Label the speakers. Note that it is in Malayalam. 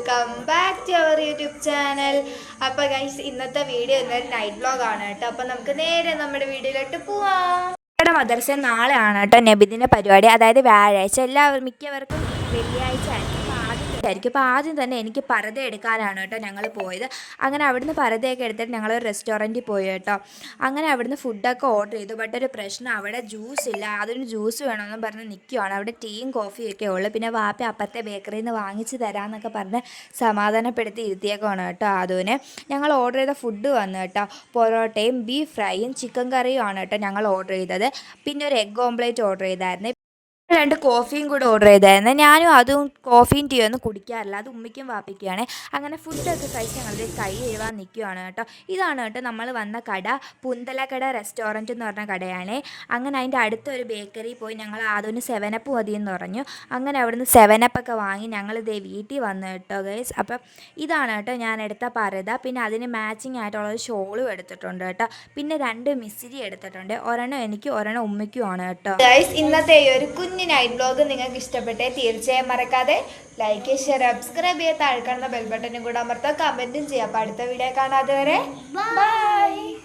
Speaker 1: Welcome back to our YouTube channel. അപ്പോൾ ഗൈസ്, ഇന്നത്തെ വീഡിയോ ഇന്നൊരു നൈറ്റ് വ്ലോഗ് ആണ് കേട്ടോ. അപ്പോൾ നമുക്ക് നേരെ നമ്മുടെ വീഡിയോയിലോട്ട് പോവാം. ഇവിടെ മദർസ നാളെ ആണ് കേട്ടോ നബിദിന പരിപാടി, അതായത് വ്യാഴാഴ്ച. മിക്കവർക്കും വെള്ളിയാഴ്ച ആയിരിക്കും. അപ്പോൾ ആദ്യം തന്നെ എനിക്ക് പർദ്ദ എടുക്കാനാണ് കേട്ടോ ഞങ്ങൾ പോയത്. അങ്ങനെ അവിടുന്ന് പർദ്ദയൊക്കെ എടുത്തിട്ട് ഞങ്ങൾ റെസ്റ്റോറൻറ്റിൽ പോയി കേട്ടോ. അങ്ങനെ അവിടുന്ന് ഫുഡൊക്കെ ഓർഡർ ചെയ്തു. ബട്ട് ഒരു പ്രശ്നം, അവിടെ ജ്യൂസ് ഇല്ല. അതിന് ജ്യൂസ് വേണമെന്ന് പറഞ്ഞ് നിൽക്കുകയാണ്. അവിടെ ടീയും കോഫിയൊക്കെ ഉള്ളു. പിന്നെ വാപ്പ അപ്പുറത്തെ ബേക്കറിയിൽ നിന്ന് വാങ്ങിച്ച് തരാമെന്നൊക്കെ പറഞ്ഞ് സമാധാനപ്പെടുത്തി ഇരുത്തിയേക്കാണ് കേട്ടോ അതുവിനെ. ഞങ്ങൾ ഓർഡർ ചെയ്ത ഫുഡ് വന്നു കേട്ടോ. പൊറോട്ടയും ബീഫ് ഫ്രൈയും ചിക്കൻ കറിയും ആണ് കേട്ടോ ഞങ്ങൾ ഓർഡർ ചെയ്തത്. പിന്നെ ഒരു എഗ് ഓംപ്ലേറ്റ് ഓർഡർ ചെയ്തായിരുന്നു. 2 കോഫിയും കൂടെ ഓർഡർ ചെയ്തായിരുന്നു. ഞാനും അതും കോഫിയും ടീ ഒന്നും കുടിക്കാറില്ല, അത് ഉമ്മിക്കും വാപ്പിക്കുകയാണ്. അങ്ങനെ ഫുഡൊക്കെ കഴിച്ച് ഞങ്ങളുടെ കൈ എഴുവാൻ നിൽക്കുകയാണ് കേട്ടോ. ഇതാണ് കേട്ടോ നമ്മൾ വന്ന കട, പുന്തലക്കട റെസ്റ്റോറൻറ്റ് എന്ന് പറഞ്ഞ കടയാണ്. അങ്ങനെ അതിൻ്റെ അടുത്തൊരു ബേക്കറി പോയി ഞങ്ങൾ അതിന് 7up മതിയെന്ന് പറഞ്ഞു. അങ്ങനെ അവിടുന്ന് 7up ഒക്കെ വാങ്ങി ഞങ്ങൾ ഇതേ വീട്ടിൽ വന്നു കേട്ടോ ഗൈസ്. അപ്പം ഇതാണ് കേട്ടോ ഞാൻ എടുത്ത പർദ്ദ. പിന്നെ അതിന് മാച്ചിങ് ആയിട്ടുള്ളൊരു ഷോളും എടുത്തിട്ടുണ്ട് കേട്ടോ. പിന്നെ 2 മിസിരി എടുത്തിട്ടുണ്ട്. ഒരെണ്ണം എനിക്ക്, ഒരെണ്ണം ഉമ്മിക്കുമാണ് കേട്ടോ. ഗൈസ്, ഇന്നത്തെ ഒരു കുഞ്ഞ് നൈറ്റ് വ്ലോഗ് നിങ്ങൾക്ക് ഇഷ്ടപ്പെട്ടേ തീർച്ചയായും മറക്കാതെ ലൈക്ക്, ഷെയർ, സബ്സ്ക്രൈബ് ചെയ്ത് താഴെ കാണുന്ന ബെൽ ബട്ടനും കൂടെ അമർത്താം, കമൻറ്റും ചെയ്യാം. അപ്പോൾ അടുത്ത വീഡിയോ കാണാതെ വരെ ബൈ.